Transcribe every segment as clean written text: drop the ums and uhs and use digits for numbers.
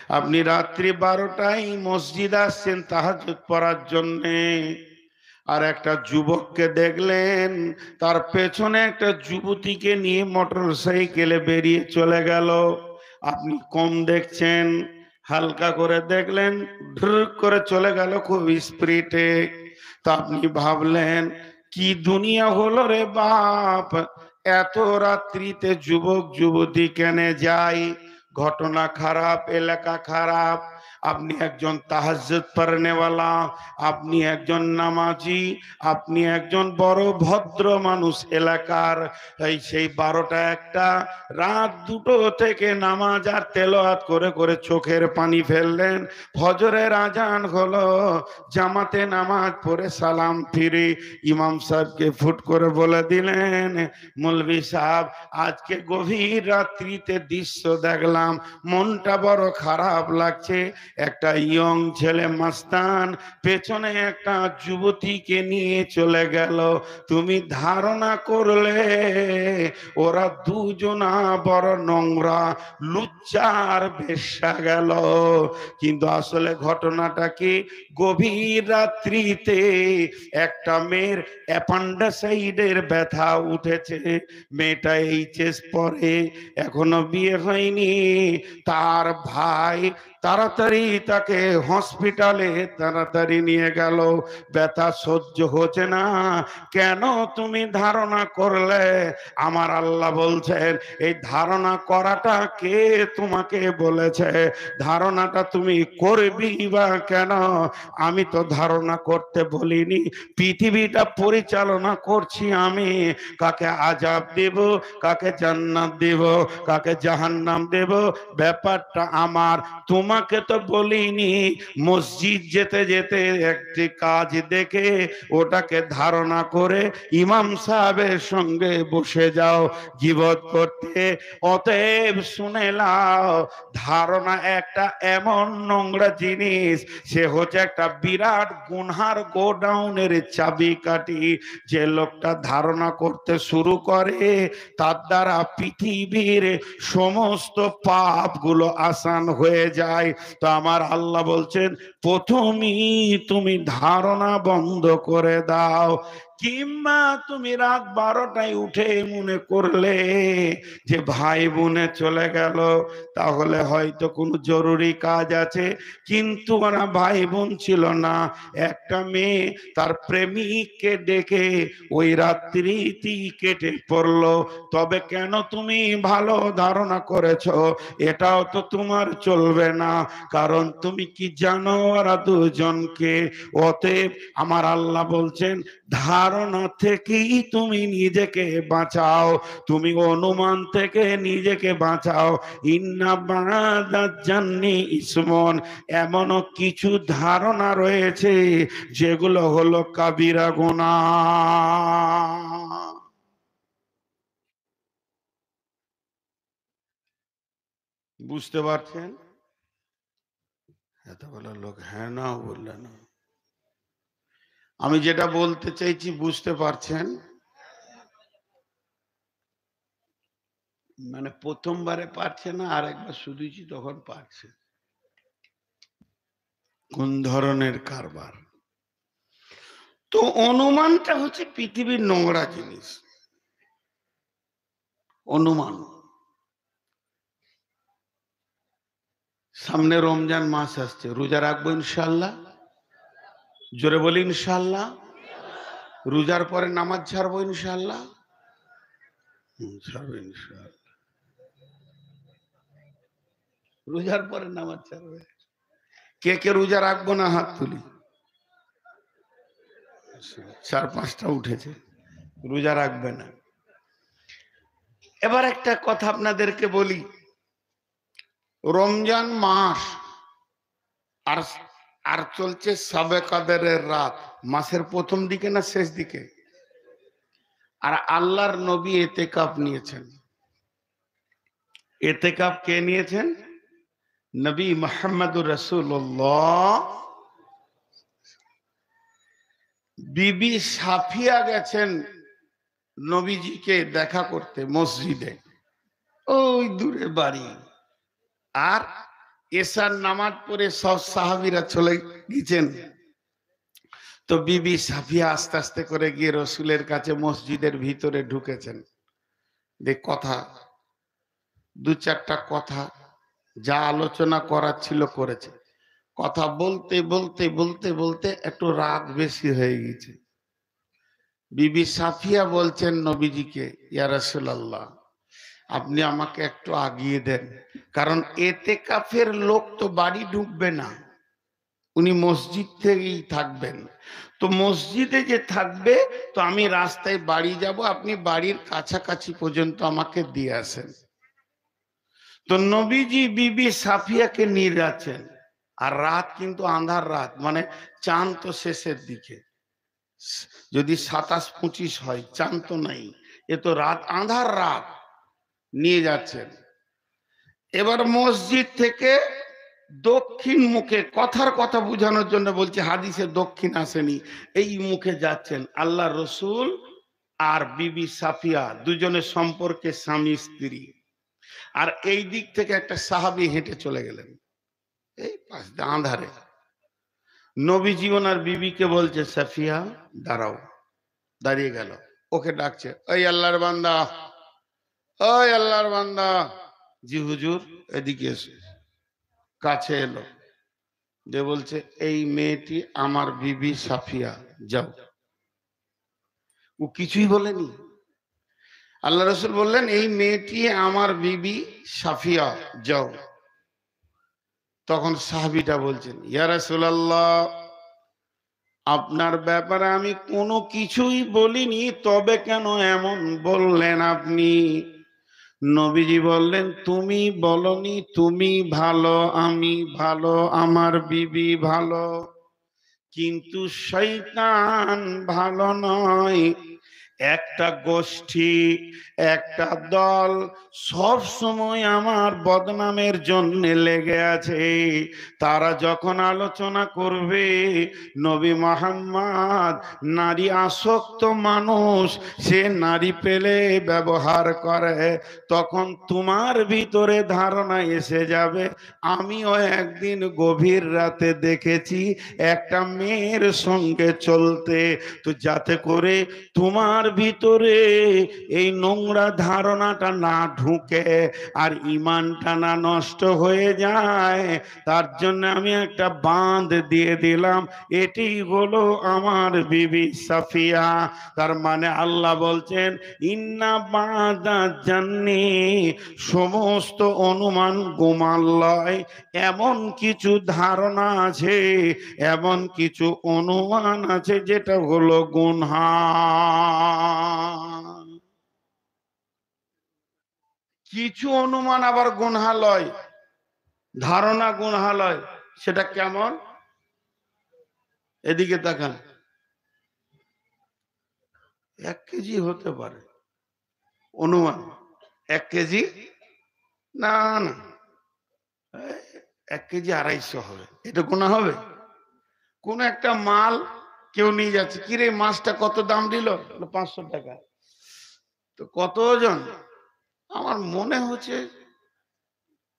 আপনি রাত্রি 12টায় মসজিদ আসছেন তাহাজ্জুদ পড়ার জন্যে, আর একটা যুবককে দেখলেন তার পেছনে একটা যুবতীকে নিয়ে মোটর সাইকেলে বেরিয়ে চলে গেল। আপনি কম দেখছেন, হালকা করে দেখলেন, ঢুক করে চলে গেল খুব স্পিডে। তা আপনি ভাবলেন কি দুনিয়া হলো রে বাপ, এত রাত্রিতে যুবক যুবতী কেনে যায়? ঘটনা খারাপ, এলাকা খারাপ। আপনি একজন তাহাজ্জুদ পড়নেওয়ালা, আপনি একজন নামাজি, আপনি একজন বড় ভদ্র মানুষ এলাকার। এই সেই 12টা 1টা রাত 2টো থেকে নামাজ আর তেলাওয়াত করে করে চোখের পানি ফেললেন। ফজরের আজান হলো, জামাতে নামাজ পড়ে সালাম ফিরে ইমাম সাহেবকে ফুট করে বলে দিলেন, মৌলভী সাহেব আজকে গভীর রাত্রিতে দৃশ্য দেখলাম, মনটা বড় খারাপ লাগছে। একটা ইয়ং ছেলে মাস্তান পেছনে একটা যুবতীকে নিয়ে চলে গেল। তুমি ধারণা করলে ওরা দুজনা বড় নোংরা, লুচ্চার বেশ্যা গেল। কিন্তু আসলে ঘটনাটা কি, গভীর রাত্রিতে একটা মেয়ের অ্যাপেন্ডিসাইডের ব্যথা উঠেছে। মেয়েটা এইচএস পড়ে, এখনো বিয়ে হয়নি। তার ভাই তাড়াতাড়ি তাকে হসপিটালে তাড়াতাড়ি নিয়ে গেল। ব্যথা সহ্য হচ্ছে না। কেন তুমি ধারণা করলে? আমার আল্লাহ বলছেন, এই ধারণা করাটা কে তোমাকে বলেছে? ধারণাটা তুমি করবি বা কেন? আমি তো ধারণা করতে বলিনি, পৃথিবীটা পরিচালনা করছি আমি। কাকে আযাব দেব, কাকে জান্নাত দেব, কাকে জাহান্নাম দেব, ব্যাপারটা আমার। তোমাকে তো বলিনি মসজিদ যেতে যেতে একটি কাজ দেখে ওটাকে ধারণা করে ইমাম সাহেবের সঙ্গে বসে যাও গীবত করতে। অতএব শুনে নাও, ধারণা একটা এমন নোংরা জিনিস, সে হচ্ছে একটা বিরাট গুনহার গোডাউনের চাবিকাঠি। যে লোকটা ধারণা করতে শুরু করে তার দ্বারা পৃথিবীর সমস্ত পাপগুলো আসান হয়ে যায়। তো আমার আল্লাহ বলছেন, প্রথমেই তুমি ধারণা বন্ধ করে দাও। কিংবা তুমি রাত 12টায় উঠে মনে করলে যে ভাই বোনে চলে গেল, তাহলে হয়তো কোনো জরুরি কাজ আছে। কিন্তু ওরা ভাই বোন ছিল না, একটা মেয়ে তার প্রেমিককে ডেকে ওই রাত্রিটি কেটে পড়লো। তবে কেন তুমি ভালো ধারণা করেছো? এটাও তো তোমার চলবে না, কারণ তুমি কি জানো ওরা দুজনকে। অতএব আমার আল্লাহ বলছেন, ধারণা থেকেই তুমি নিজেকে বাঁচাও, তুমি অনুমান থেকে নিজেকে বাঁচাও। ইন্না বাদাত জান্নি ইসমন, এমনও কিছু ধারণা রয়েছে যেগুলো হলো কাবিরা গুনাহ। বুঝতে পারছেন? এত বড় লোক হ্যাঁ না বললেন না। আমি যেটা বলতে চাইছি বুঝতে পারছেন? মানে প্রথমবারে পারছে না, আর একবার শুধুছি তখন পারছে। কোন ধরনের কারবার? তো অনুমানটা হচ্ছে পৃথিবীর নোংরা জিনিস। অনুমান। সামনে রমজান মাস আসছে, রোজা রাখবো ইনশাল্লাহ। জোরে বলি ইনশাল্লাহ। রোজার পরে নামাজ ছাড়বো ইনশাল্লাহ। ছাড়বো ইনশাল্লাহ। রোজার পরে নামাজ ছাড়বে। কে কে রোজা রাখবো না হাত তুলি। 4-5টা উঠেছে, রোজা রাখবে না। এবার একটা কথা আপনাদেরকে বলি, রমজান মাস আর আর চলছে শবে কদরের রাত। মাসের প্রথম দিকে না শেষ দিকে? আর আল্লাহর নবী এতেকাফ নিয়েছেন। এতেকাফ কে নিয়েছেন? নবী মুহাম্মদুর রাসূলুল্লাহ। বিবি সাফিয়া গেছেন নবীজিকে দেখা করতে মসজিদে, ওই দূরে বাড়ি। আর এশার নামাজ পড়ে সব সাহাবীরা চলে গেছেন। তো বিবি সাফিয়া আস্তে আস্তে করে গিয়ে রসুলের কাছে মসজিদের ভিতরে ঢুকেছেন। দেখ কথা, দু চারটা কথা যা আলোচনা করার ছিল করেছে। কথা বলতে বলতে বলতে বলতে একটু রাগ বেশি হয়ে গেছে। বিবি সাফিয়া বলছেন নবীজিকে, ইয়া রাসূলুল্লাহ, আপনি আমাকে একটু আগিয়ে দেন, কারণ এতেকাফের লোক তো বাড়ি ঢুকবে না, উনি মসজিদ থেকেই থাকবেন। তো মসজিদে যে থাকবে, তো আমি রাস্তায় বাড়ি যাব, আপনি বাড়ির কাছাকাছি পর্যন্ত আমাকে দিয়ে আসেন। তো নবীজি বিবি সাফিয়াকে নিয়ে যাচ্ছেন, আর রাত কিন্তু আন্ধার রাত, মানে চাঁদ তো শেষের দিকে, যদি 27-25 হয়, চাঁদ তো নাই, এ তো রাত, আন্ধার রাত, নিয়ে যাচ্ছেন। এবার মসজিদ থেকে দক্ষিণ মুখে, কথার কথা বোঝানোর জন্য বলছে, হাদিসে দক্ষিণ আসেনি, এই মুখে যাচ্ছেন আল্লাহ রসুল আর বিবি সাফিয়া, দুজনের সম্পর্কে স্বামী স্ত্রী। আর এই দিক থেকে একটা সাহাবী হেঁটে চলে গেলেন, এই পাশ দিয়ে আঁধারে। নবীজি ওনার বিবিকে বলছে, সাফিয়া দাঁড়াও। দাঁড়িয়ে গেল, ওকে ডাকছে, ওই আল্লাহর বান্দা, ওই আল্লাহর বান্দা। জি হুজুর, এদিকে এসে কাছে এলো, যে বলছে, এই মেয়েটি আমার বিবি সাফিয়া, যাও। ও কিছুই বলেনি। আল্লাহ রসুল বললেন, এই মেয়েটি আমার বিবি সাফিয়া, যাও। তখন সাহাবীটা বলছেন, ইয়া রাসূলুল্লাহ, আপনার ব্যাপারে আমি কোনো কিছুই বলিনি, তবে কেন এমন বললেন আপনি? নবীজি বললেন, তুমি বলনি তুমি ভালো, আমি ভালো, আমার বিবি ভালো, কিন্তু শয়তান ভালো নয়। একটা গোষ্ঠী, একটা দল সব সময় আমার বদনামের জন্য লেগে আছে। তারা যখন আলোচনা করবে নবী মুহাম্মদ নারী আসক্ত মানুষ, সে নারী পেলে ব্যবহার করে, তখন তোমার ভিতরে ধারণা এসে যাবে, আমিও একদিন গভীর রাতে দেখেছি একটা মেয়ের সঙ্গে চলতে। তো যাতে করে তোমার ভিতরে এই নোংরা ধারণাটা না ঢুকে আর ইমানটা না নষ্ট হয়ে যায়, তার জন্য আমি একটা বাঁধ দিয়ে দিলাম, এটি হলো আমার বিবি সাফিয়া। তার মানে আল্লাহ বলছেন, ইন্না বাদা জান্নি, সমস্ত অনুমান গোমান লয়, এমন কিছু ধারণা আছে, এমন কিছু অনুমান আছে, যেটা হলো গুনহা। কিছু অনুমান আবার গুনহা লয়, ধারণা গুনহা লয়। সেটা কেমন? এদিকে তাকান, 1 কেজি হতে পারে অনুমান, 1 কেজি না, না, 1 কেজি 250 হবে, এটা গুনাহ হবে? কোন একটা মাল কেউ নিয়ে যাচ্ছে, কিরে মাছটা কত দাম দিল? 500 টাকা। তো কত ওজন? আমার মনে হচ্ছে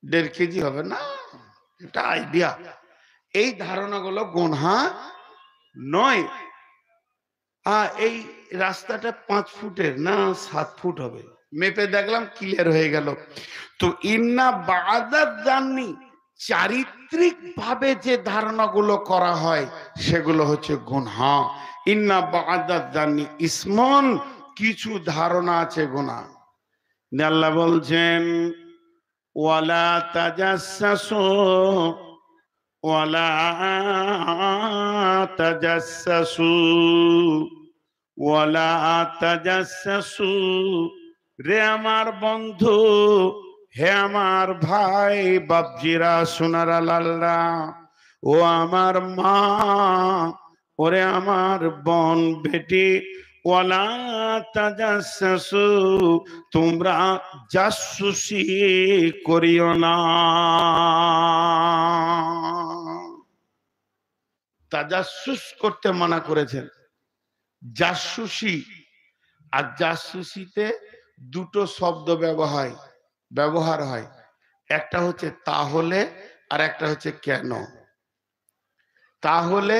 1.5 কেজি হবে। না, এটা আইডিয়া। এই ধারণাগুলো গুনহা নয়। এই রাস্তাটা 5 ফুটের না 7 ফুট হবে, মেপে দেখলাম, ক্লিয়ার হয়ে গেল। তো ইন্না বাদাত জাননি, চারিত্রিক ভাবে যে ধারণাগুলো করা হয় সেগুলো হচ্ছে গুনহা। ইন্না বাদাত জাননি ইসমন, কিছু ধারণা আছে গুনাহ। আল্লাহ বলছেন, ওয়ালা তাজাসসু, ওয়ালা তাজাসসু, ওয়ালা তাজাসসু। রে আমার বন্ধু, হে আমার ভাই বাপজিরা, সোনারা লালরা, ও আমার মা, ওরে আমার বোন বেটি, ওয়ালা তাজাসসু, তোমরা জাসুসি করিও না। তাজাসুস করতে মানা করেছেন। জাসুসি আর জাসুসিতে দুটো শব্দ ব্যবহার হয়। একটা হচ্ছে তাহলে, আর একটা হচ্ছে কেন। তাহলে